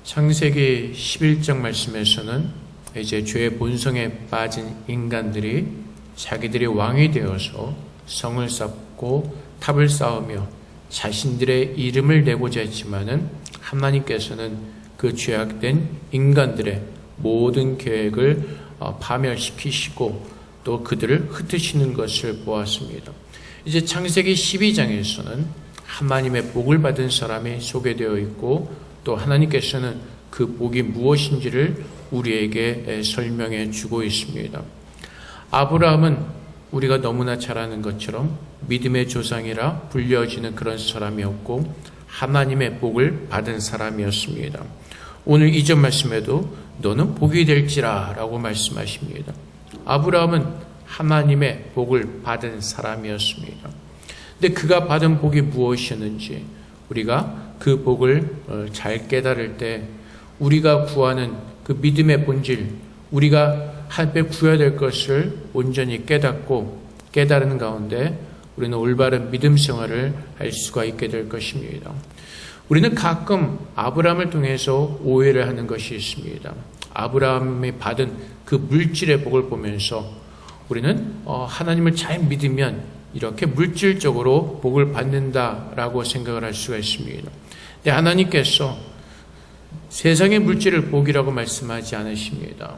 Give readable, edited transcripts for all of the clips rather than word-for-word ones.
창세기 11장 말씀에서는 이제 죄의 본성에 빠진 인간들이 자기들이 왕이 되어서 성을 쌓고 탑을 쌓으며 자신들의 이름을 내고자 했지만은 하나님께서는 그 죄악된 인간들의 모든 계획을 파멸시키시고 또 그들을 흩으시는 것을 보았습니다. 이제 창세기 12장에서는 하나님의 복을 받은 사람이 소개되어 있고 또 하나님께서는 그 복이 무엇인지를 우리에게 설명해 주고 있습니다. 아브라함은 우리가 너무나 잘 아는 것처럼 믿음의 조상이라 불려지는 그런 사람이었고 하나님의 복을 받은 사람이었습니다. 오늘 이전 말씀에도 너는 복이 될지라 라고 말씀하십니다. 아브라함은 하나님의 복을 받은 사람이었습니다. 근데 그가 받은 복이 무엇이었는지 우리가 그 복을 잘 깨달을 때 우리가 구하는 그 믿음의 본질, 우리가 한때 구해야 될 것을 온전히 깨닫고 깨달은 가운데 우리는 올바른 믿음 생활을 할 수가 있게 될 것입니다. 우리는 가끔 아브라함을 통해서 오해를 하는 것이 있습니다. 아브라함이 받은 그 물질의 복을 보면서 우리는 하나님을 잘 믿으면 이렇게 물질적으로 복을 받는다라고 생각을 할 수가 있습니다. 근데 하나님께서 세상의 물질을 복이라고 말씀하지 않으십니다.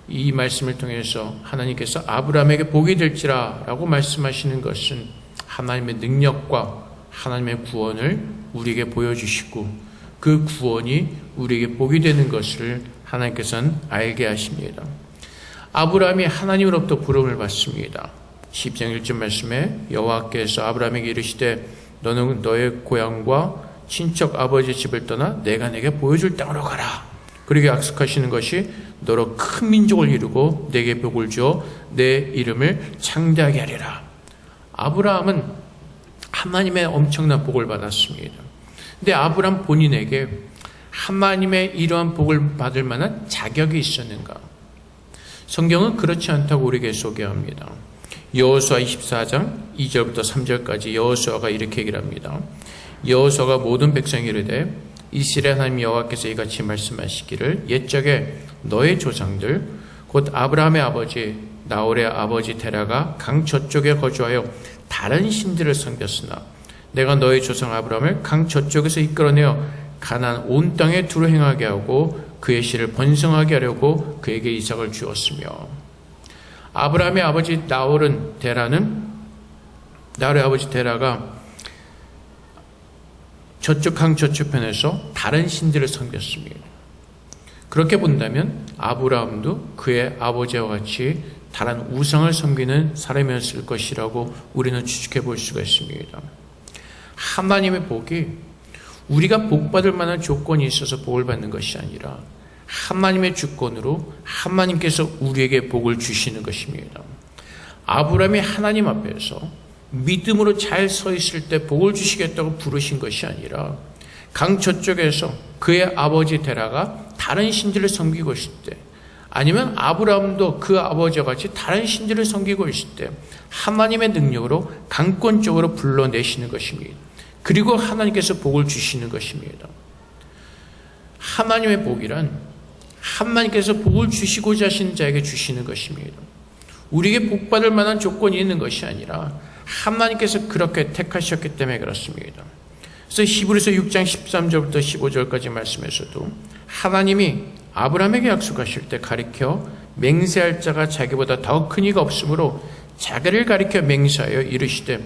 이 말씀을 통해서 하나님께서 아브라함에게 복이 될지라 라고 말씀하시는 것은 하나님의 능력과 하나님의 구원을 우리에게 보여주시고 그 구원이 우리에게 복이 되는 것을 하나님께서는 알게 하십니다. 아브라함이 하나님으로부터 부름을 받습니다. 10장 1절 말씀에 여호와께서 아브라함에게 이르시되 너는 너의 고향과 친척 아버지 집을 떠나 내가 내게 보여줄 땅으로 가라. 그렇게 약속하시는 것이 너로 큰 민족을 이루고 내게 복을 주어 내 이름을 창대하게 하리라. 아브라함은 하나님의 엄청난 복을 받았습니다. 근데 아브라함 본인에게 하나님의 이러한 복을 받을 만한 자격이 있었는가? 성경은 그렇지 않다고 우리에게 소개합니다. 여호수아 24장 2절부터 3절까지 여호수아가 이렇게 얘기를 합니다. 여호수아가 모든 백성이 이르되 이스라엘 하나님 여호와께서 이같이 말씀하시기를 옛적에 너의 조상들 곧 아브라함의 아버지 나홀의 아버지 데라가 강 저쪽에 거주하여 다른 신들을 섬겼으나 내가 너의 조상 아브라함을 강 저쪽에서 이끌어내어 가나안 온 땅에 두루 행하게 하고 그의 씨를 번성하게 하려고 그에게 이삭을 주었으며 아브라함의 아버지 나홀의 아버지 데라가 저쪽 강 저쪽편에서 다른 신들을 섬겼습니다. 그렇게 본다면 아브라함도 그의 아버지와 같이 다른 우상을 섬기는 사람이었을 것이라고 우리는 추측해 볼 수가 있습니다. 하나님의 복이 우리가 복받을 만한 조건이 있어서 복을 받는 것이 아니라 하나님의 주권으로 하나님께서 우리에게 복을 주시는 것입니다. 아브라함이 하나님 앞에서 믿음으로 잘 서 있을 때 복을 주시겠다고 부르신 것이 아니라 강 저쪽에서 그의 아버지 데라가 다른 신들을 섬기고 있을 때 아니면 아브라함도 그 아버지와 같이 다른 신들을 섬기고 있을 때 하나님의 능력으로 강권적으로 불러내시는 것입니다. 그리고 하나님께서 복을 주시는 것입니다. 하나님의 복이란 하나님께서 복을 주시고자 하시는 자에게 주시는 것입니다. 우리에게 복받을 만한 조건이 있는 것이 아니라 하나님께서 그렇게 택하셨기 때문에 그렇습니다. 그래서 히브리서 6장 13절부터 15절까지 말씀에서도 하나님이 아브라함에게 약속하실 때 가리켜 맹세할 자가 자기보다 더 큰 이가 없으므로 자기를 가리켜 맹세하여 이르시되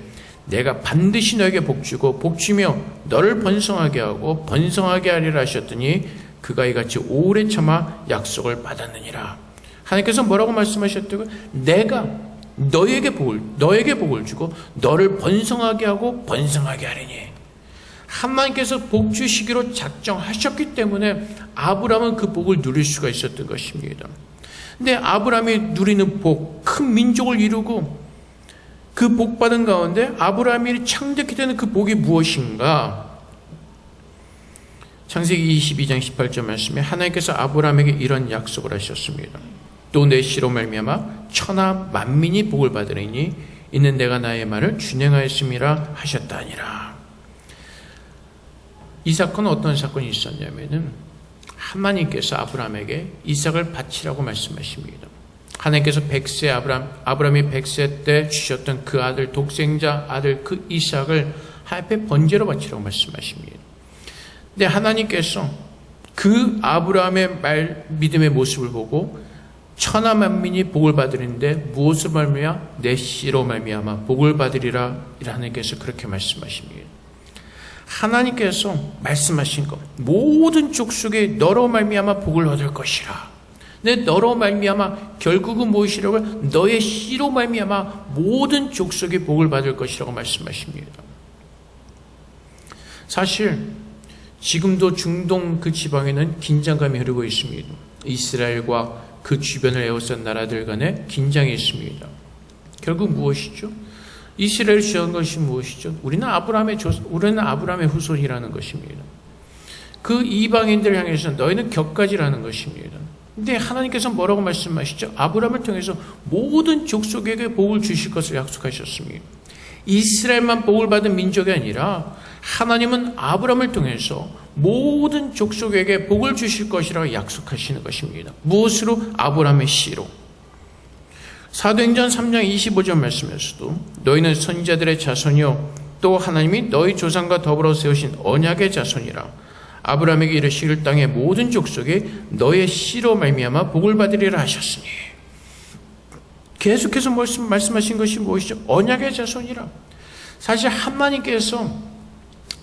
내가 반드시 너에게 복주고 복주며 너를 번성하게 하고 번성하게 하리라 하셨더니 그가 이같이 오래 참아 약속을 받았느니라. 하나님께서 뭐라고 말씀하셨다고요? 내가 너에게 복을 주고 너를 번성하게 하고 번성하게 하리니. 하나님께서 복 주시기로 작정하셨기 때문에 아브라함은 그 복을 누릴 수가 있었던 것입니다. 근데 아브라함이 누리는 복, 큰 민족을 이루고 그 복 받은 가운데 아브라함이 창대케 되는 그 복이 무엇인가? 창세기 22장 18절 말씀에 하나님께서 아브라함에게 이런 약속을 하셨습니다. 또 내 씨로 말미암아 천하 만민이 복을 받으리니 이는 내가 나의 말을 준행하였음이라 하셨다니라. 이 사건은 어떤 사건이 있었냐면은 하나님께서 아브라함에게 이삭을 바치라고 말씀하십니다. 하나님께서 100세 아브라함이 100세 때 주셨던 그 아들, 독생자 아들 그 이삭을 하나님께 번제로 바치라고 말씀하십니다. 근데 하나님께서 그 아브라함의 믿음의 모습을 보고 천하 만민이 복을 받으리는데 무엇을 말미암아? 내 씨로 말미암아 복을 받으리라. 하나님께서 그렇게 말씀하십니다. 하나님께서 말씀하신 것, 모든 족속이 너로 말미암아 복을 얻을 것이라. 내 너로 말미암아 결국은 무엇이라고? 너의 씨로 말미암아 모든 족속이 복을 받을 것이라고 말씀하십니다. 사실 지금도 중동 그 지방에는 긴장감이 흐르고 있습니다. 이스라엘과 그 주변을 에워싼 나라들 간에 긴장이 있습니다. 결국 무엇이죠? 이스라엘을 지은 것이 무엇이죠? 우리는 아브라함의 후손이라는 것입니다. 그 이방인들을 향해서 너희는 격가지라는 것입니다. 근데 하나님께서 뭐라고 말씀하시죠? 아브라함을 통해서 모든 족속에게 복을 주실 것을 약속하셨습니다. 이스라엘만 복을 받은 민족이 아니라 하나님은 아브라함을 통해서 모든 족속에게 복을 주실 것이라고 약속하시는 것입니다. 무엇으로? 아브라함의 씨로. 사도행전 3장 25절 말씀에서도 너희는 선지자들의 자손이요 또 하나님이 너희 조상과 더불어 세우신 언약의 자손이라. 아브라함에게 이르시길 땅의 모든 족속이 너의 씨로 말미암아 복을 받으리라 하셨으니. 계속해서 말씀하신 것이 무엇이죠? 언약의 자손이라. 사실 하나님께서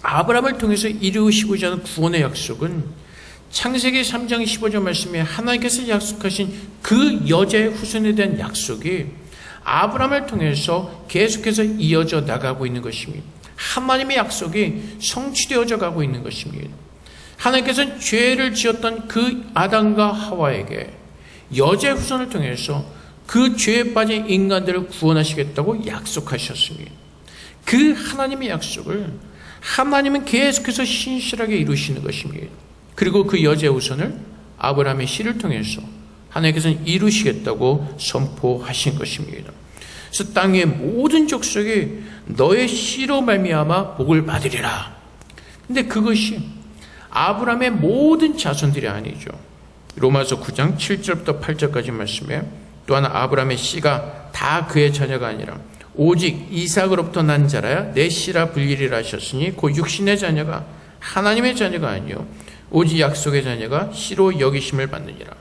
아브라함을 통해서 이루시고자 하는 구원의 약속은 창세기 3장 15절 말씀에 하나님께서 약속하신 그 여자의 후손에 대한 약속이 아브라함을 통해서 계속해서 이어져 나가고 있는 것입니다. 하나님의 약속이 성취되어져 가고 있는 것입니다. 하나님께서는 죄를 지었던 그 아담과 하와에게 여자의 후손을 통해서 그 죄에 빠진 인간들을 구원하시겠다고 약속하셨습니다. 그 하나님의 약속을 하나님은 계속해서 신실하게 이루시는 것입니다. 그리고 그 여자의 후손을 아브라함의 씨를 통해서 하나님께서는 이루시겠다고 선포하신 것입니다. 그래서 땅의 모든 족속이 너의 씨로 말미암아 복을 받으리라. 근데 그것이 아브라함의 모든 자손들이 아니죠. 로마서 9장 7절부터 8절까지 말씀에 또한 아브라함의 씨가 다 그의 자녀가 아니라 오직 이삭으로부터 난 자라야 내 씨라 불리리라 하셨으니 그 육신의 자녀가 하나님의 자녀가 아니요 오직 약속의 자녀가 씨로 여기심을 받느니라.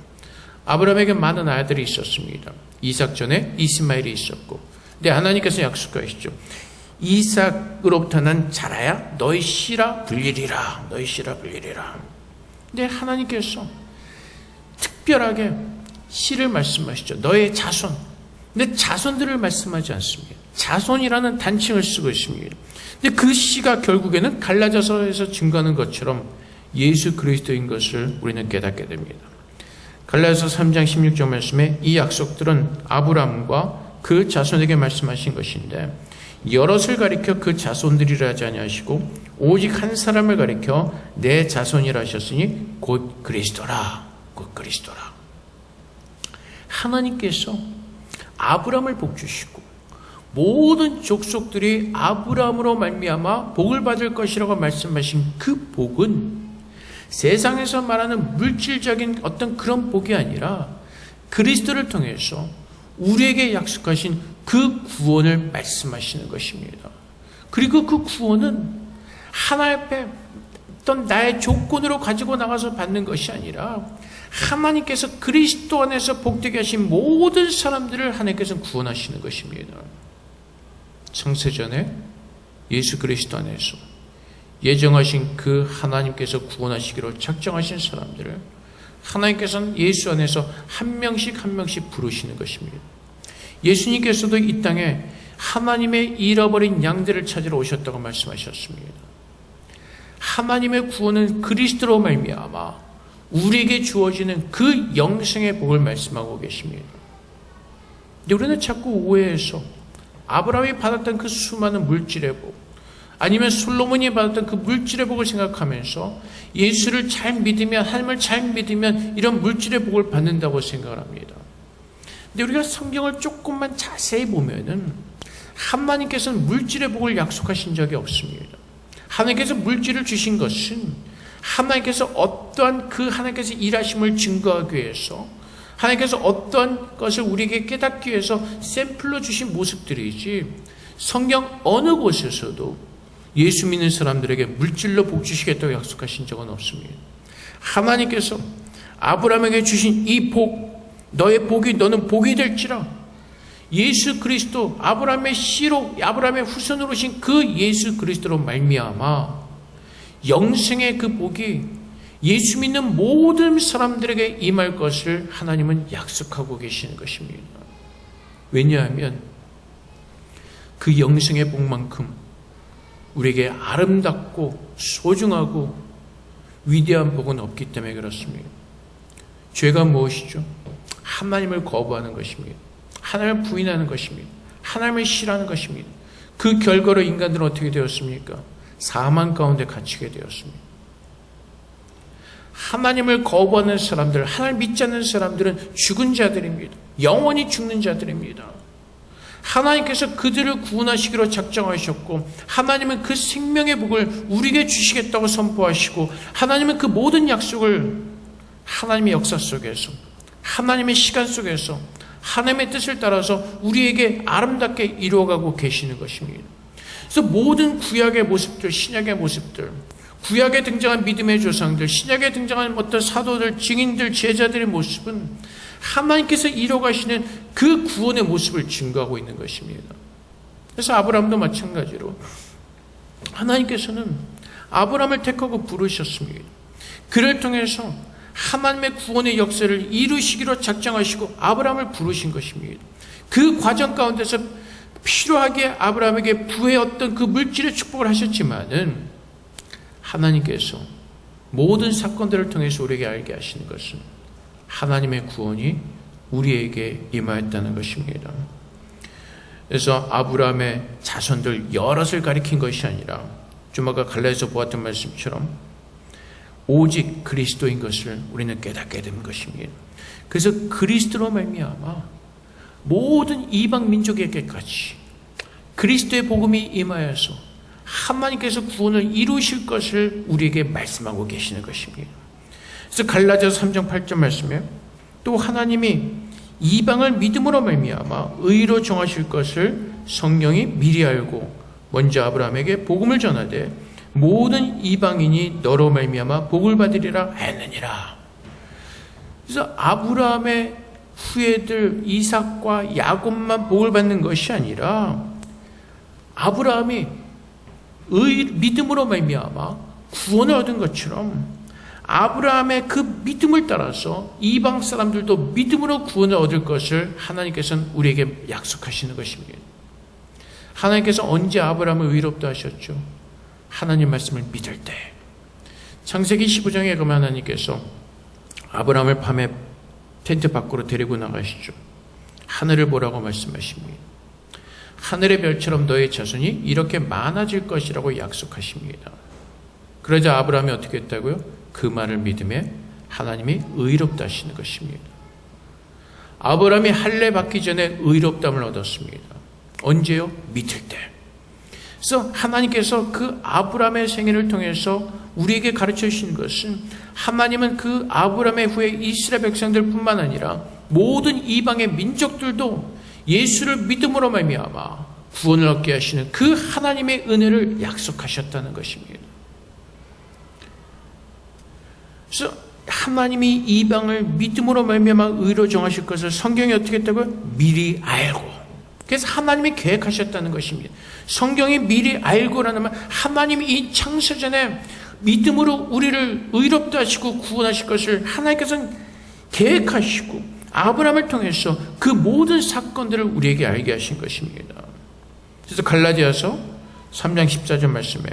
아브라함에게 많은 아들이 있었습니다. 이삭 전에 이스마엘이 있었고, 근데 하나님께서 약속하시죠. 이삭으로부터 난 자라야 너희 씨라 불리리라. 너희 씨라 불리리라. 근데 하나님께서 특별하게 씨를 말씀하시죠. 너의 자손. 근데 자손들을 말씀하지 않습니다. 자손이라는 단칭을 쓰고 있습니다. 근데 그 씨가 결국에는 갈라져서에서 증거하는 것처럼 예수 그리스도인 것을 우리는 깨닫게 됩니다. 갈라디아서 3장 16절 말씀에 이 약속들은 아브라함과 그 자손에게 말씀하신 것인데 여럿을 가리켜 그 자손들이라 하지 아니하시고 오직 한 사람을 가리켜 내 자손이라 하셨으니 곧 그리스도라. 곧 그리스도라. 하나님께서 아브라함을 복주시고 모든 족속들이 아브라함으로 말미암아 복을 받을 것이라고 말씀하신 그 복은 세상에서 말하는 물질적인 어떤 그런 복이 아니라 그리스도를 통해서 우리에게 약속하신 그 구원을 말씀하시는 것입니다. 그리고 그 구원은 하나님 앞에 어떤 나의 조건으로 가지고 나가서 받는 것이 아니라 하나님께서 그리스도 안에서 복되게 하신 모든 사람들을 하나님께서 구원하시는 것입니다. 창세전에 예수 그리스도 안에서 예정하신 그 하나님께서 구원하시기로 작정하신 사람들을 하나님께서는 예수 안에서 한 명씩 한 명씩 부르시는 것입니다. 예수님께서도 이 땅에 하나님의 잃어버린 양들을 찾으러 오셨다고 말씀하셨습니다. 하나님의 구원은 그리스도로 말미암아 우리에게 주어지는 그 영생의 복을 말씀하고 계십니다. 근데 우리는 자꾸 오해해서 아브라함이 받았던 그 수많은 물질의 복, 아니면 솔로몬이 받았던 그 물질의 복을 생각하면서 예수를 잘 믿으면, 하나님을 잘 믿으면 이런 물질의 복을 받는다고 생각을 합니다. 근데 우리가 성경을 조금만 자세히 보면은 하나님께서는 물질의 복을 약속하신 적이 없습니다. 하나님께서 물질을 주신 것은 하나님께서 어떠한 그 하나님께서 일하심을 증거하기 위해서, 하나님께서 어떠한 것을 우리에게 깨닫기 위해서 샘플로 주신 모습들이지, 성경 어느 곳에서도 예수 믿는 사람들에게 물질로 복 주시겠다고 약속하신 적은 없습니다. 하나님께서 아브라함에게 주신 이 복, 너의 복이 너는 복이 될지라, 예수 그리스도, 아브라함의 씨로, 아브라함의 후손으로 오신 그 예수 그리스도로 말미암아 영생의 그 복이 예수 믿는 모든 사람들에게 임할 것을 하나님은 약속하고 계시는 것입니다. 왜냐하면 그 영생의 복만큼 우리에게 아름답고 소중하고 위대한 복은 없기 때문에 그렇습니다. 죄가 무엇이죠? 하나님을 거부하는 것입니다. 하나님을 부인하는 것입니다. 하나님을 싫어하는 것입니다. 그 결과로 인간들은 어떻게 되었습니까? 사망 가운데 갇히게 되었습니다. 하나님을 거부하는 사람들, 하나님을 믿지 않는 사람들은 죽은 자들입니다. 영원히 죽는 자들입니다. 하나님께서 그들을 구원하시기로 작정하셨고, 하나님은 그 생명의 복을 우리에게 주시겠다고 선포하시고, 하나님은 그 모든 약속을 하나님의 역사 속에서, 하나님의 시간 속에서, 하나님의 뜻을 따라서 우리에게 아름답게 이루어가고 계시는 것입니다. 그래서 모든 구약의 모습들, 신약의 모습들, 구약에 등장한 믿음의 조상들, 신약에 등장한 어떤 사도들, 증인들, 제자들의 모습은 하나님께서 이뤄가시는 그 구원의 모습을 증거하고 있는 것입니다. 그래서 아브라함도 마찬가지로 하나님께서는 아브라함을 택하고 부르셨습니다. 그를 통해서 하나님의 구원의 역사를 이루시기로 작정하시고 아브라함을 부르신 것입니다. 그 과정 가운데서 필요하게 아브라함에게 부의 어떤 그 물질의 축복을 하셨지만은, 하나님께서 모든 사건들을 통해서 우리에게 알게 하시는 것은 하나님의 구원이 우리에게 임하였다는 것입니다. 그래서 아브라함의 자손들 여럿을 가리킨 것이 아니라, 좀 아까 갈라디아서 보았던 말씀처럼 오직 그리스도인 것을 우리는 깨닫게 된 것입니다. 그래서 그리스도로 말미암아 모든 이방 민족에게까지 그리스도의 복음이 임하여서 하나님께서 구원을 이루실 것을 우리에게 말씀하고 계시는 것입니다. 그래서 갈라디아서 3장 8절 말씀에 또 하나님이 이방을 믿음으로 말미암아 의로 정하실 것을 성령이 미리 알고 먼저 아브라함에게 복음을 전하되 모든 이방인이 너로 말미암아 복을 받으리라 했느니라. 그래서 아브라함의 후예들 이삭과 야곱만 복을 받는 것이 아니라, 아브라함이 믿음으로 말미암아 구원을 얻은 것처럼 아브라함의 그 믿음을 따라서 이방 사람들도 믿음으로 구원을 얻을 것을 하나님께서는 우리에게 약속하시는 것입니다. 하나님께서 언제 아브라함을 의롭다 하셨죠? 하나님 말씀을 믿을 때. 창세기 15장에 가면 하나님께서 아브라함을 밤에 텐트 밖으로 데리고 나가시죠. 하늘을 보라고 말씀하십니다. 하늘의 별처럼 너의 자손이 이렇게 많아질 것이라고 약속하십니다. 그러자 아브라함이 어떻게 했다고요? 그 말을 믿음에 하나님이 의롭다 하시는 것입니다. 아브라함이 할례 받기 전에 의롭담을 얻었습니다. 언제요? 믿을 때. 그래서 하나님께서 그 아브라함의 생애를 통해서 우리에게 가르쳐 주시는 것은, 하나님은 그 아브라함의 후에 이스라엘 백성들뿐만 아니라 모든 이방의 민족들도 예수를 믿음으로 말미암아 구원을 얻게 하시는 그 하나님의 은혜를 약속하셨다는 것입니다. 그래서 하나님이 이방을 믿음으로 말미암아 의로 정하실 것을 성경이 어떻게 했다고요? 미리 알고. 그래서 하나님이 계획하셨다는 것입니다. 성경이 미리 알고라는 말, 하나님이 이 창세전에 믿음으로 우리를 의롭다 하시고 구원하실 것을 하나님께서는 계획하시고 아브라함을 통해서 그 모든 사건들을 우리에게 알게 하신 것입니다. 그래서 갈라디아서 3장 14절 말씀에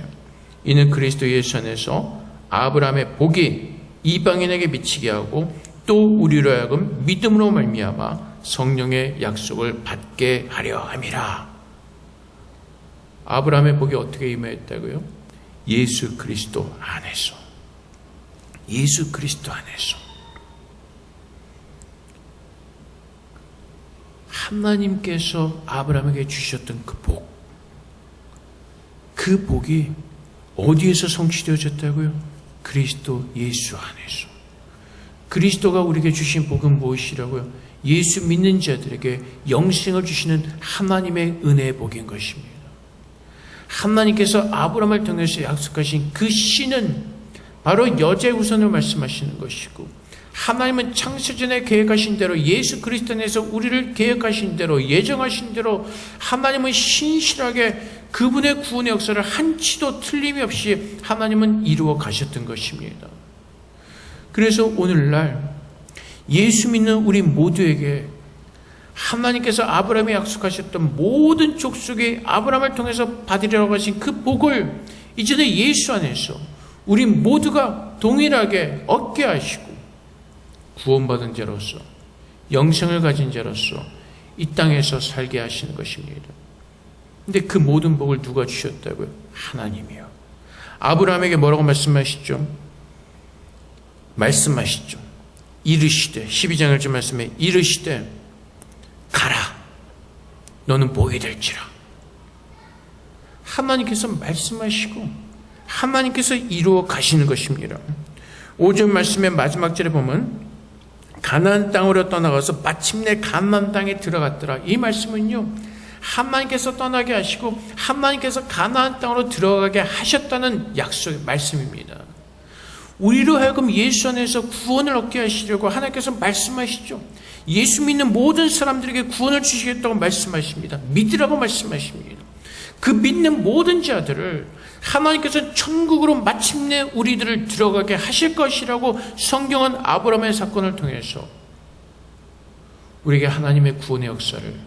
이는 그리스도 예수 안에서 아브라함의 복이 이방인에게 미치게 하고 또 우리로 하여금 믿음으로 말미암아 성령의 약속을 받게 하려 함이라. 아브라함의 복이 어떻게 임하였다고요? 예수 그리스도 안에서. 예수 그리스도 안에서. 하나님께서 아브라함에게 주셨던 그 복, 그 복이 어디에서 성취되어졌다고요? 그리스도 예수 안에서. 그리스도가 우리에게 주신 복은 무엇이라고요? 예수 믿는 자들에게 영생을 주시는 하나님의 은혜의 복인 것입니다. 하나님께서 아브라함을 통해서 약속하신 그 씨는 바로 여자의 후손을 말씀하시는 것이고, 하나님은 창세전에 계획하신 대로 예수 그리스도 안에서 우리를 계획하신 대로 예정하신 대로 하나님은 신실하게 그분의 구원의 역사를 한치도 틀림이 없이 하나님은 이루어 가셨던 것입니다. 그래서 오늘날 예수 믿는 우리 모두에게 하나님께서 아브라함에 약속하셨던 모든 족속이 아브라함을 통해서 받으리라고 하신 그 복을 이제는 예수 안에서 우리 모두가 동일하게 얻게 하시고 구원받은 자로서 영생을 가진 자로서 이 땅에서 살게 하시는 것입니다. 근데 그 모든 복을 누가 주셨다고요? 하나님이요. 아브라함에게 뭐라고 말씀하시죠? 이르시되 12장 1절 말씀에 이르시되 가라 너는 복이 될지라. 하나님께서 말씀하시고 하나님께서 이루어 가시는 것입니다. 5절 말씀의 마지막 절에 보면 가나안 땅으로 떠나가서 마침내 가나안 땅에 들어갔더라. 이 말씀은요, 하나님께서 떠나게 하시고 하나님께서 가나안 땅으로 들어가게 하셨다는 약속의 말씀입니다. 우리로 하여금 예수 안에서 구원을 얻게 하시려고 하나님께서 말씀하시죠. 예수 믿는 모든 사람들에게 구원을 주시겠다고 말씀하십니다. 믿으라고 말씀하십니다. 그 믿는 모든 자들을 하나님께서 천국으로 마침내 우리들을 들어가게 하실 것이라고 성경은 아브라함의 사건을 통해서 우리에게 하나님의 구원의 역사를,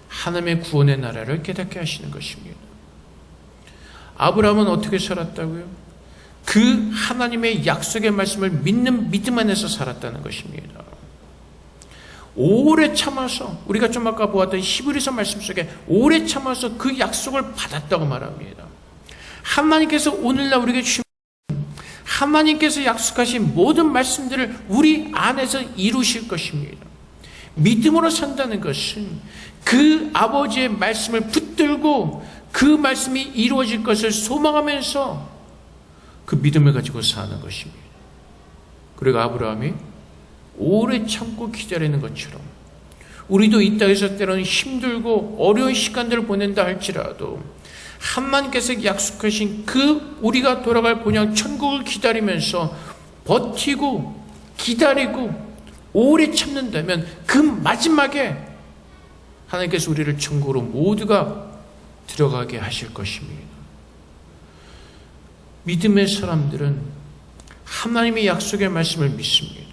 하나님의 구원의 나라를 깨닫게 하시는 것입니다. 아브라함은 어떻게 살았다고요? 그 하나님의 약속의 말씀을 믿는 믿음 안에서 살았다는 것입니다. 오래 참아서, 우리가 좀 아까 보았던 히브리서 말씀 속에 오래 참아서 그 약속을 받았다고 말합니다. 하나님께서 오늘날 우리에게 주신, 하나님께서 약속하신 모든 말씀들을 우리 안에서 이루실 것입니다. 믿음으로 산다는 것은 그 아버지의 말씀을 붙들고 그 말씀이 이루어질 것을 소망하면서 그 믿음을 가지고 사는 것입니다. 그리고 아브라함이 오래 참고 기다리는 것처럼 우리도 이 땅에서 때로는 힘들고 어려운 시간들을 보낸다 할지라도 하나님께서 약속하신 그 우리가 돌아갈 본향 천국을 기다리면서 버티고 기다리고 오래 참는다면 그 마지막에 하나님께서 우리를 천국으로 모두가 들어가게 하실 것입니다. 믿음의 사람들은 하나님의 약속의 말씀을 믿습니다.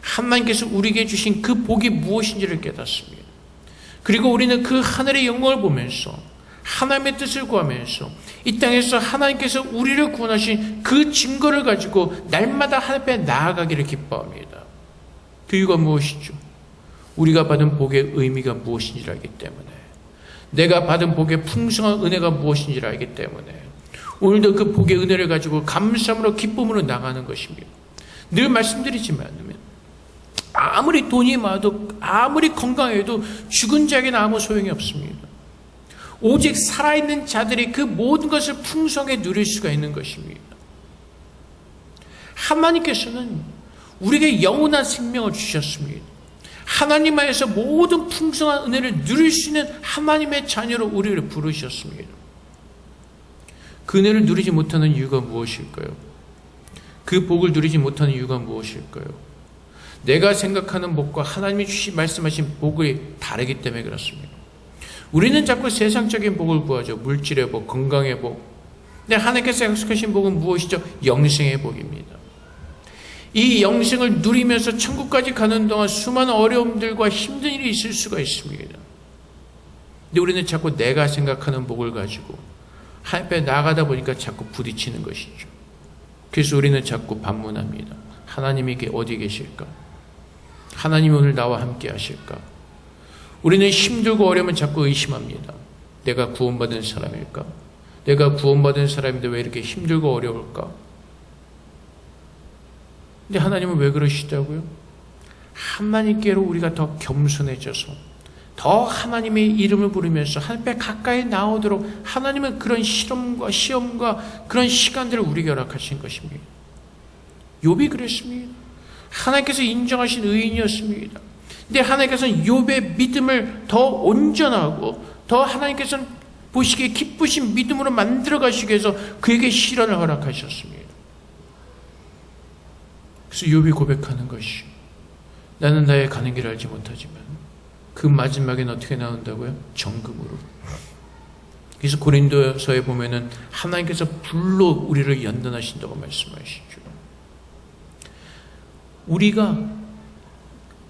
하나님께서 우리에게 주신 그 복이 무엇인지를 깨닫습니다. 그리고 우리는 그 하늘의 영광을 보면서 하나님의 뜻을 구하면서 이 땅에서 하나님께서 우리를 구원하신 그 증거를 가지고 날마다 하나님 앞에 나아가기를 기뻐합니다. 그 이유가 무엇이죠? 우리가 받은 복의 의미가 무엇인지를 알기 때문에, 내가 받은 복의 풍성한 은혜가 무엇인지를 알기 때문에 오늘도 그 복의 은혜를 가지고 감사함으로 기쁨으로 나가는 것입니다. 늘 말씀드리지만 아무리 돈이 많아도 아무리 건강해도 죽은 자에게는 아무 소용이 없습니다. 오직 살아있는 자들이 그 모든 것을 풍성하게 누릴 수가 있는 것입니다. 하나님께서는 우리에게 영원한 생명을 주셨습니다. 하나님 안에서 모든 풍성한 은혜를 누릴 수 있는 하나님의 자녀로 우리를 부르셨습니다. 그 은혜를 누리지 못하는 이유가 무엇일까요? 그 복을 누리지 못하는 이유가 무엇일까요? 내가 생각하는 복과 하나님이 말씀하신 복이 다르기 때문에 그렇습니다. 우리는 자꾸 세상적인 복을 구하죠. 물질의 복, 건강의 복. 근데 하나님께서 약속하신 복은 무엇이죠? 영생의 복입니다. 이 영생을 누리면서 천국까지 가는 동안 수많은 어려움들과 힘든 일이 있을 수가 있습니다. 근데 우리는 자꾸 내가 생각하는 복을 가지고 하나님 앞에 나가다 보니까 자꾸 부딪히는 것이죠. 그래서 우리는 자꾸 반문합니다. 하나님이 어디 계실까? 하나님이 오늘 나와 함께 하실까? 우리는 힘들고 어려우면 자꾸 의심합니다. 내가 구원받은 사람일까? 내가 구원받은 사람인데 왜 이렇게 힘들고 어려울까? 근데 하나님은 왜 그러시다고요? 하나님께로 우리가 더 겸손해져서 더 하나님의 이름을 부르면서 하나님 앞에 가까이 나오도록 하나님은 그런 실험과 시험과 그런 시간들을 우리에게 허락하신 것입니다. 욥이 그랬습니다. 하나님께서 인정하신 의인이었습니다. 근데 하나님께서는 욥의 믿음을 더 온전하고 더 하나님께서는 보시기에 기쁘신 믿음으로 만들어 가시기 위해서 그에게 시련을 허락하셨습니다. 그래서 욥이 고백하는 것이, 나는 나의 가는 길을 알지 못하지만 그 마지막에는 어떻게 나온다고요? 정금으로. 그래서 고린도서에 보면은 하나님께서 불로 우리를 연단하신다고 말씀하시죠. 우리가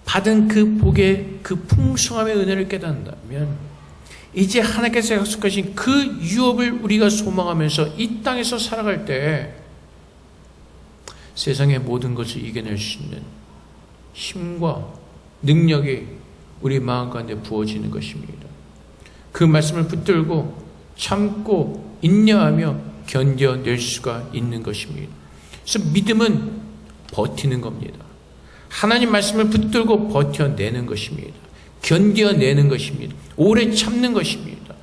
받은 그 복의 그 풍성함의 은혜를 깨닫는다면 이제 하나님께서 약속하신 그 유업을 우리가 소망하면서 이 땅에서 살아갈 때 세상의 모든 것을 이겨낼 수 있는 힘과 능력이 우리 마음 가운데 부어지는 것입니다. 그 말씀을 붙들고 참고 인내하며 견뎌낼 수가 있는 것입니다. 그래서 믿음은 버티는 겁니다. 하나님 말씀을 붙들고 버텨내는 것입니다. 견뎌내는 것입니다. 오래 참는 것입니다.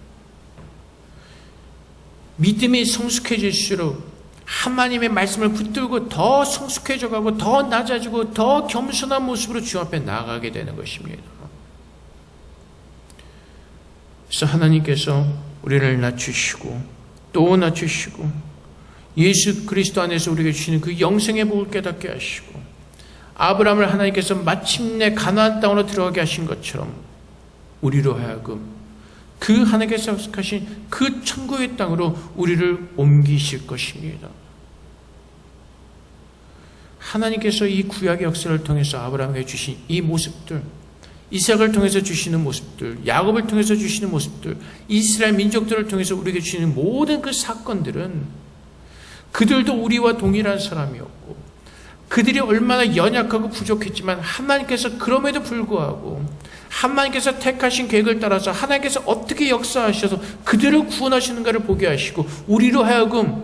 믿음이 성숙해질수록 하나님의 말씀을 붙들고 더 성숙해져 가고 더 낮아지고 더 겸손한 모습으로 주 앞에 나아가게 되는 것입니다. 그래서 하나님께서 우리를 낮추시고 또 낮추시고 예수 그리스도 안에서 우리에게 주시는 그 영생의 복을 깨닫게 하시고 아브라함을 하나님께서 마침내 가나안 땅으로 들어가게 하신 것처럼 우리로 하여금 그 하나님께서 약속하신 그 천국의 땅으로 우리를 옮기실 것입니다. 하나님께서 이 구약의 역사를 통해서 아브라함에게 주신 이 모습들, 이삭을 통해서 주시는 모습들, 야곱을 통해서 주시는 모습들, 이스라엘 민족들을 통해서 우리에게 주시는 모든 그 사건들은 그들도 우리와 동일한 사람이었고 그들이 얼마나 연약하고 부족했지만 하나님께서 그럼에도 불구하고 하나님께서 택하신 계획을 따라서 하나님께서 어떻게 역사하셔서 그들을 구원하시는가를 보게 하시고 우리로 하여금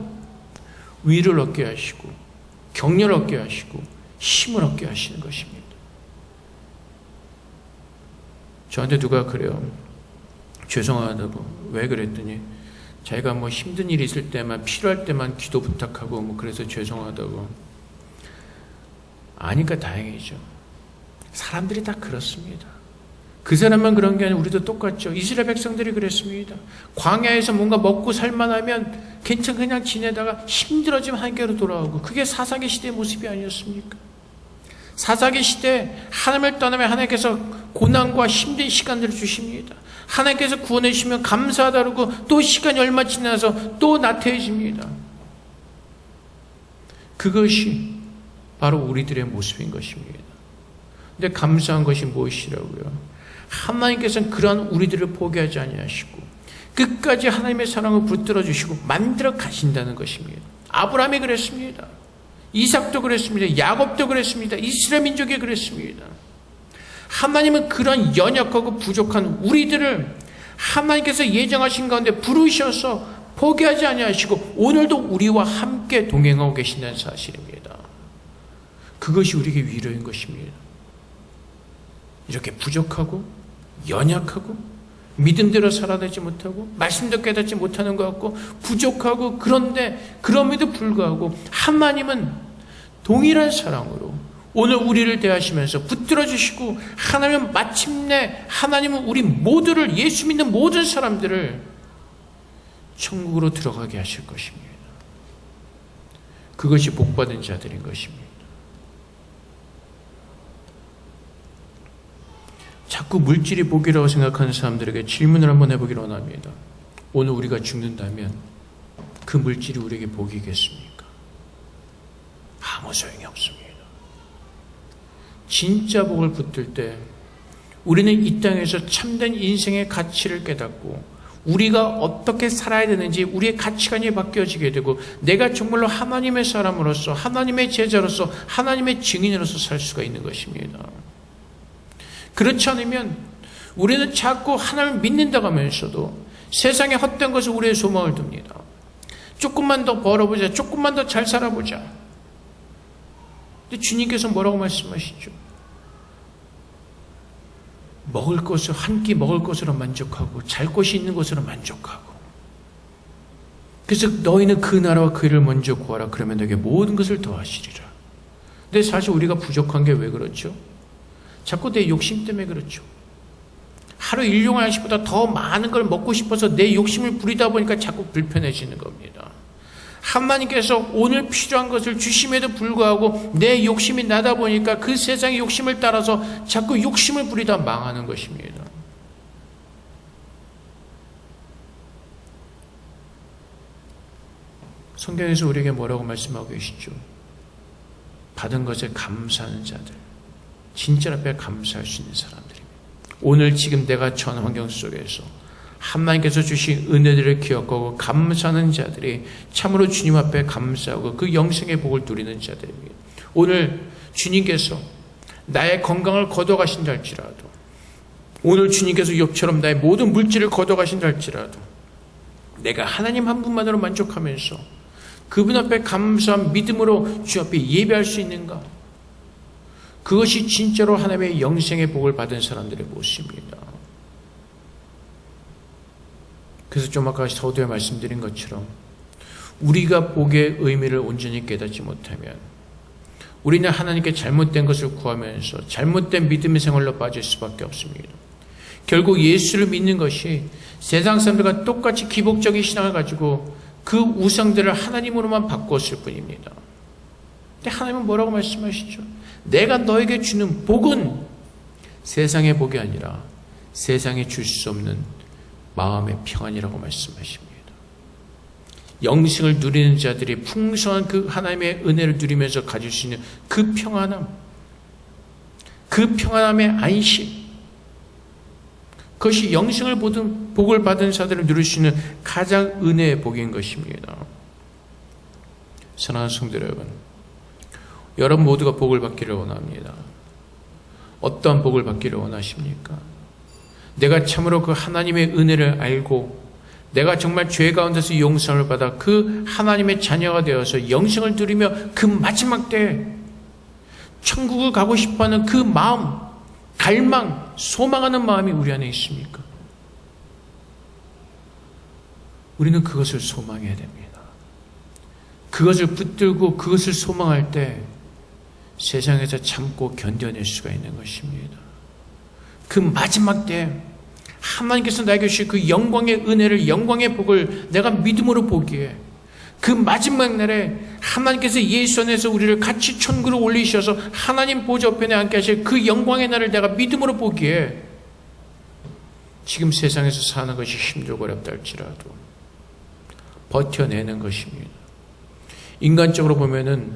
위를 얻게 하시고 격려를 얻게 하시고 힘을 얻게 하시는 것입니다. 저한테 누가 그래요. 죄송하다고. 왜 그랬더니 자기가 뭐 힘든 일이 있을 때만 필요할 때만 기도 부탁하고 뭐 그래서 죄송하다고. 아니까 다행이죠. 사람들이 다 그렇습니다. 그 사람만 그런 게 아니라 우리도 똑같죠. 이스라엘 백성들이 그랬습니다. 광야에서 뭔가 먹고 살만하면 그냥 지내다가 힘들어지면 하나님께로 돌아오고 그게 사사기 시대의 모습이 아니었습니까? 사사기 시대 하나님을 떠나면 하나님께서 고난과 힘든 시간들을 주십니다. 하나님께서 구원해 주시면 감사하다 그러고 또 시간이 얼마 지나서 또 나태해집니다. 그것이 바로 우리들의 모습인 것입니다. 근데 감사한 것이 무엇이라고요? 하나님께서는 그러한 우리들을 포기하지 아니하시고 끝까지 하나님의 사랑을 붙들어 주시고 만들어 가신다는 것입니다. 아브라함이 그랬습니다. 이삭도 그랬습니다. 야곱도 그랬습니다. 이스라엘 민족이 그랬습니다. 하나님은 그런 연약하고 부족한 우리들을 하나님께서 예정하신 가운데 부르셔서 포기하지 아니하시고 오늘도 우리와 함께 동행하고 계신다는 사실입니다. 그것이 우리에게 위로인 것입니다. 이렇게 부족하고 연약하고 믿음대로 살아내지 못하고 말씀도 깨닫지 못하는 것 같고 부족하고 그런데 그럼에도 불구하고 하나님은 동일한 사랑으로 오늘 우리를 대하시면서 붙들어 주시고 하나님은 마침내 하나님은 우리 모두를 예수 믿는 모든 사람들을 천국으로 들어가게 하실 것입니다. 그것이 복받은 자들인 것입니다. 자꾸 물질이 복이라고 생각하는 사람들에게 질문을 한번 해보기를 원합니다. 오늘 우리가 죽는다면 그 물질이 우리에게 복이겠습니까? 아무 소용이 없습니다. 진짜 복을 붙들 때 우리는 이 땅에서 참된 인생의 가치를 깨닫고 우리가 어떻게 살아야 되는지 우리의 가치관이 바뀌어지게 되고 내가 정말로 하나님의 사람으로서 하나님의 제자로서 하나님의 증인으로서 살 수가 있는 것입니다. 그렇지 않으면 우리는 자꾸 하나님을 믿는다고 하면서도 세상의 헛된 것을 우리의 소망을 둡니다. 조금만 더 벌어보자. 조금만 더 잘 살아보자. 근데 주님께서 뭐라고 말씀하시죠? 먹을 것을 한 끼 먹을 것으로 만족하고 잘 곳이 있는 것으로 만족하고 그래서 너희는 그 나라와 그 일을 먼저 구하라. 그러면 너에게 모든 것을 더하시리라. 근데 사실 우리가 부족한 게 왜 그렇죠? 자꾸 내 욕심 때문에 그렇죠. 하루 일용할식보다 더 많은 걸 먹고 싶어서 내 욕심을 부리다 보니까 자꾸 불편해지는 겁니다. 하나님께서 오늘 필요한 것을 주심에도 불구하고 내 욕심이 나다 보니까 그 세상의 욕심을 따라서 자꾸 욕심을 부리다 망하는 것입니다. 성경에서 우리에게 뭐라고 말씀하고 계시죠? 받은 것에 감사하는 자들, 진짜 앞에 감사할 수 있는 사람들입니다. 오늘 지금 내가 처한 환경 속에서 하나님께서 주신 은혜들을 기억하고 감사하는 자들이 참으로 주님 앞에 감사하고 그 영생의 복을 누리는 자들입니다. 오늘 주님께서 나의 건강을 거둬가신다 할지라도, 오늘 주님께서 욥처럼 나의 모든 물질을 거둬가신다 할지라도 내가 하나님 한 분만으로 만족하면서 그분 앞에 감사한 믿음으로 주 앞에 예배할 수 있는가? 그것이 진짜로 하나님의 영생의 복을 받은 사람들의 모습입니다. 그래서 좀 아까 서두에 말씀드린 것처럼 우리가 복의 의미를 온전히 깨닫지 못하면 우리는 하나님께 잘못된 것을 구하면서 잘못된 믿음의 생활로 빠질 수밖에 없습니다. 결국 예수를 믿는 것이 세상 사람들과 똑같이 기복적인 신앙을 가지고 그 우상들을 하나님으로만 바꿨을 뿐입니다. 근데 하나님은 뭐라고 말씀하시죠? 내가 너에게 주는 복은 세상의 복이 아니라 세상에 줄 수 없는 마음의 평안이라고 말씀하십니다. 영생을 누리는 자들이 풍성한 그 하나님의 은혜를 누리면서 가질 수 있는 그 평안함, 그 평안함의 안식, 그것이 영생을 보든 복을 받은 자들을 누릴 수 있는 가장 은혜의 복인 것입니다. 사랑하는 성도 여러분, 여러분 모두가 복을 받기를 원합니다. 어떠한 복을 받기를 원하십니까? 내가 참으로 그 하나님의 은혜를 알고 내가 정말 죄 가운데서 용서를 받아 그 하나님의 자녀가 되어서 영생을 누리며 그 마지막 때에 천국을 가고 싶어하는 그 마음, 갈망, 소망하는 마음이 우리 안에 있습니까? 우리는 그것을 소망해야 됩니다. 그것을 붙들고 그것을 소망할 때 세상에서 참고 견뎌낼 수가 있는 것입니다. 그 마지막 때 하나님께서 나에게 주신 그 영광의 은혜를, 영광의 복을 내가 믿음으로 보기에, 그 마지막 날에 하나님께서 예수 안에서 우리를 같이 천국으로 올리셔서 하나님 보좌 우편에 앉게 하실 그 영광의 날을 내가 믿음으로 보기에 지금 세상에서 사는 것이 힘들고 어렵다 할지라도 버텨내는 것입니다. 인간적으로 보면은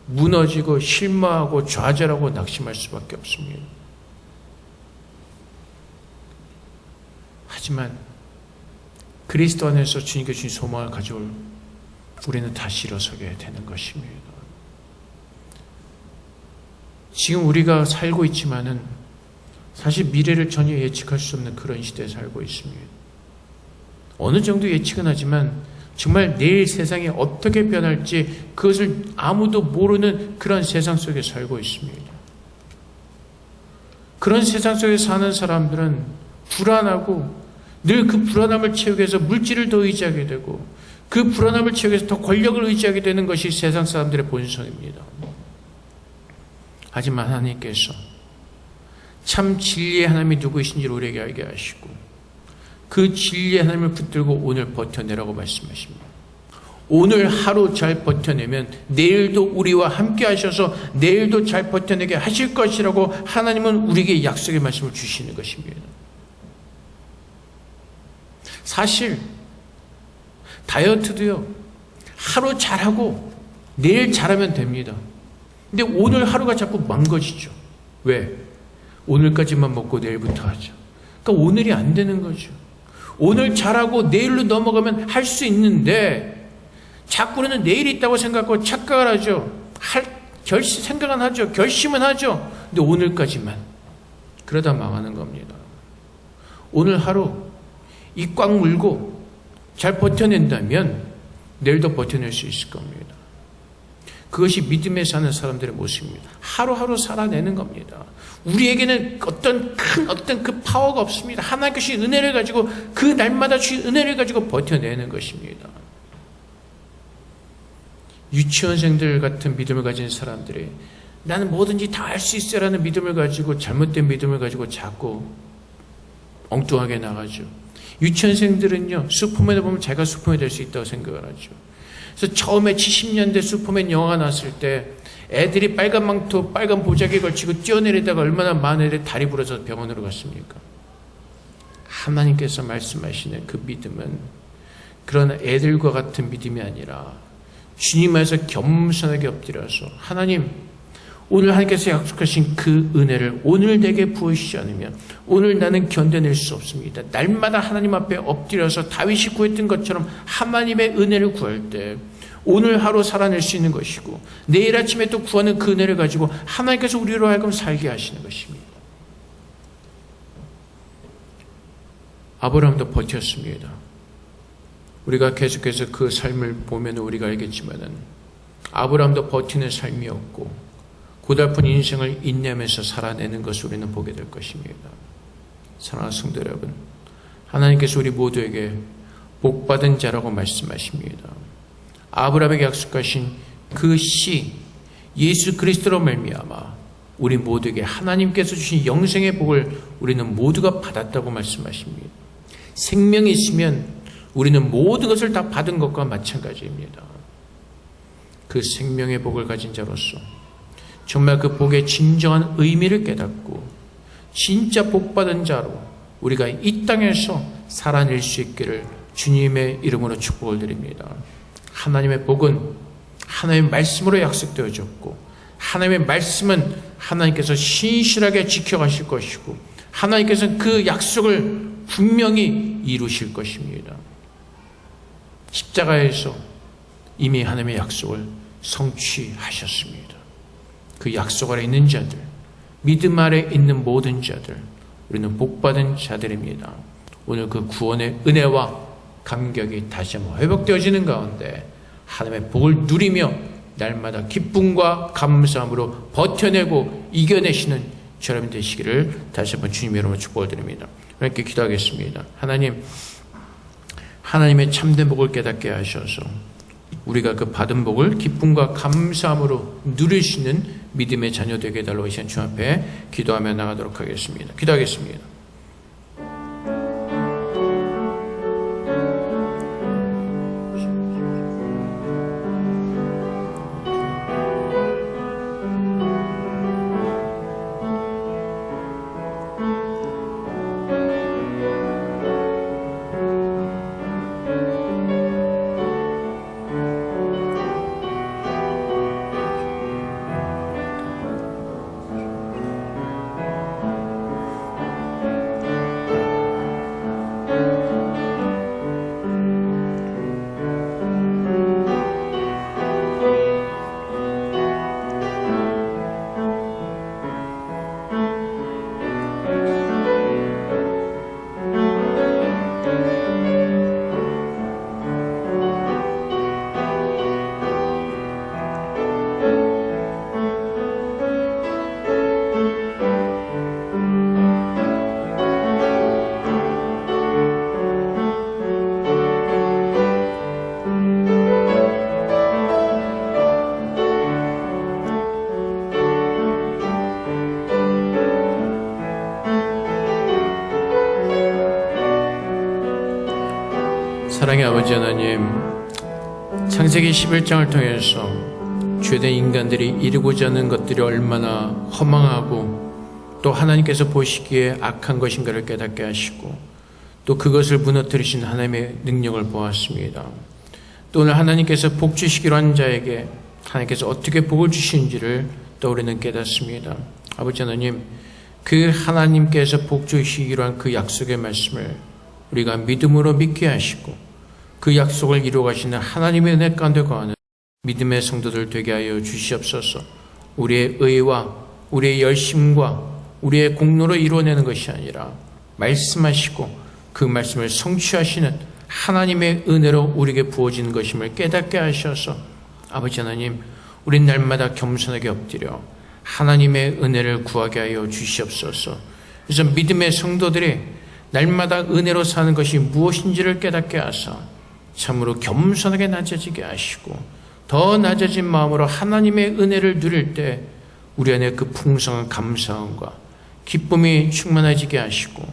무너지고 실망하고 좌절하고 낙심할 수밖에 없습니다. 하지만 그리스도 안에서 주님께 주신 소망을 가져올 우리는 다시 일어서게 되는 것입니다. 지금 우리가 살고 있지만은 사실 미래를 전혀 예측할 수 없는 그런 시대에 살고 있습니다. 어느 정도 예측은 하지만 정말 내일 세상이 어떻게 변할지 그것을 아무도 모르는 그런 세상 속에 살고 있습니다. 그런 세상 속에 사는 사람들은 불안하고 늘 그 불안함을 채우기 위해서 물질을 더 의지하게 되고 그 불안함을 채우기 위해서 더 권력을 의지하게 되는 것이 세상 사람들의 본성입니다. 하지만 하나님께서 참 진리의 하나님이 누구이신지를 우리에게 알게 하시고 그 진리의 하나님을 붙들고 오늘 버텨내라고 말씀하십니다. 오늘 하루 잘 버텨내면 내일도 우리와 함께 하셔서 내일도 잘 버텨내게 하실 것이라고 하나님은 우리에게 약속의 말씀을 주시는 것입니다. 사실 다이어트도요, 하루 잘하고 내일 잘하면 됩니다. 근데 오늘 하루가 자꾸 망가지죠. 왜? 오늘까지만 먹고 내일부터 하죠. 그러니까 오늘이 안 되는 거죠. 오늘 잘하고 내일로 넘어가면 할 수 있는데 자꾸는 내일이 있다고 생각하고 착각을 하죠. 생각은 하죠. 결심은 하죠. 근데 오늘까지만. 그러다 망하는 겁니다. 오늘 하루 이 꽉 물고 잘 버텨낸다면 내일도 버텨낼 수 있을 겁니다. 그것이 믿음에 사는 사람들의 모습입니다. 하루하루 살아내는 겁니다. 우리에게는 어떤 그 파워가 없습니다. 하나님께서 은혜를 가지고 그 날마다 주신 은혜를 가지고 버텨내는 것입니다. 유치원생들 같은 믿음을 가진 사람들이 나는 뭐든지 다 할 수 있어라는 믿음을 가지고, 잘못된 믿음을 가지고 자꾸 엉뚱하게 나가죠. 유치원생들은요, 슈퍼맨을 보면 자기가 슈퍼맨이 될 수 있다고 생각을 하죠. 그래서 처음에 70년대 슈퍼맨 영화가 나왔을 때 애들이 빨간 망토, 빨간 보자기에 걸치고 뛰어내리다가 얼마나 많은 애들이 다리 부러져서 병원으로 갔습니까? 하나님께서 말씀하시는 그 믿음은 그런 애들과 같은 믿음이 아니라 주님 안에서 겸손하게 엎드려서, 하나님, 오늘 하나님께서 약속하신 그 은혜를 오늘 내게 부으시지 않으면 오늘 나는 견뎌낼 수 없습니다. 날마다 하나님 앞에 엎드려서 다윗이 구했던 것처럼 하나님의 은혜를 구할 때 오늘 하루 살아낼 수 있는 것이고, 내일 아침에 또 구하는 그 은혜를 가지고 하나님께서 우리로 하여금 살게 하시는 것입니다. 아브라함도 버텼습니다. 우리가 계속해서 그 삶을 보면 우리가 알겠지만은 아브라함도 버티는 삶이었고 고달픈 인생을 인내하면서 살아내는 것을 우리는 보게 될 것입니다. 사랑하는 성도 여러분, 하나님께서 우리 모두에게 복받은 자라고 말씀하십니다. 아브라함에게 약속하신 그 씨 예수 그리스도로 말미암아 우리 모두에게 하나님께서 주신 영생의 복을 우리는 모두가 받았다고 말씀하십니다. 생명이 있으면 우리는 모든 것을 다 받은 것과 마찬가지입니다. 그 생명의 복을 가진 자로서 정말 그 복의 진정한 의미를 깨닫고 진짜 복받은 자로 우리가 이 땅에서 살아낼 수 있기를 주님의 이름으로 축복을 드립니다. 하나님의 복은 하나님의 말씀으로 약속되어졌고, 하나님의 말씀은 하나님께서 신실하게 지켜가실 것이고, 하나님께서는 그 약속을 분명히 이루실 것입니다. 십자가에서 이미 하나님의 약속을 성취하셨습니다. 그 약속 아래 있는 자들, 믿음 아래 있는 모든 자들, 우리는 복받은 자들입니다. 오늘 그 구원의 은혜와 감격이 다시 한번 회복되어지는 가운데 하나님의 복을 누리며 날마다 기쁨과 감사함으로 버텨내고 이겨내시는 저러분 되시기를 다시 한번 주님의 이름으로 축복을 드립니다. 이렇게 기도하겠습니다. 하나님, 하나님의 참된 복을 깨닫게 하셔서 우리가 그 받은 복을 기쁨과 감사함으로 누리시는 믿음의 자녀 되게 해달라고 이 시간 주 앞에 기도하며 나가도록 하겠습니다. 기도하겠습니다. 사랑의 아버지 하나님, 창세기 11장을 통해서 죄된 인간들이 이루고자 하는 것들이 얼마나 허망하고 또 하나님께서 보시기에 악한 것인가를 깨닫게 하시고 또 그것을 무너뜨리신 하나님의 능력을 보았습니다. 또 오늘 하나님께서 복 주시기로 한 자에게 하나님께서 어떻게 복을 주시는지를 또 우리는 깨닫습니다. 아버지 하나님, 그 하나님께서 복 주시기로 한 그 약속의 말씀을 우리가 믿음으로 믿게 하시고 그 약속을 이루어 가시는 하나님의 은혜 가운데 거하는 믿음의 성도들 되게 하여 주시옵소서. 우리의 의와 우리의 열심과 우리의 공로로 이루어내는 것이 아니라 말씀하시고 그 말씀을 성취하시는 하나님의 은혜로 우리에게 부어지는 것임을 깨닫게 하셔서 아버지 하나님, 우린 날마다 겸손하게 엎드려 하나님의 은혜를 구하게 하여 주시옵소서. 그래서 믿음의 성도들이 날마다 은혜로 사는 것이 무엇인지를 깨닫게 하사 참으로 겸손하게 낮아지게 하시고 더 낮아진 마음으로 하나님의 은혜를 누릴 때 우리 안에 그 풍성한 감사함과 기쁨이 충만해지게 하시고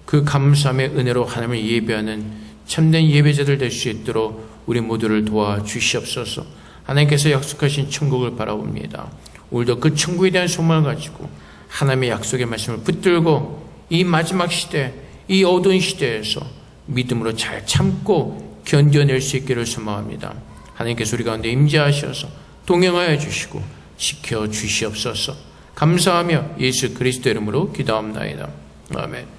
그 감사함의 은혜로 하나님을 예배하는 참된 예배자들 될 수 있도록 우리 모두를 도와주시옵소서. 하나님께서 약속하신 천국을 바라봅니다. 오늘도 그 천국에 대한 소망을 가지고 하나님의 약속의 말씀을 붙들고 이 마지막 시대, 이 어두운 시대에서 믿음으로 잘 참고 견뎌낼 수 있기를 소망합니다. 하나님께서 우리 가운데 임재하셔서 동행하여 주시고 지켜주시옵소서. 감사하며 예수 그리스도 이름으로 기도합나이다. 아멘.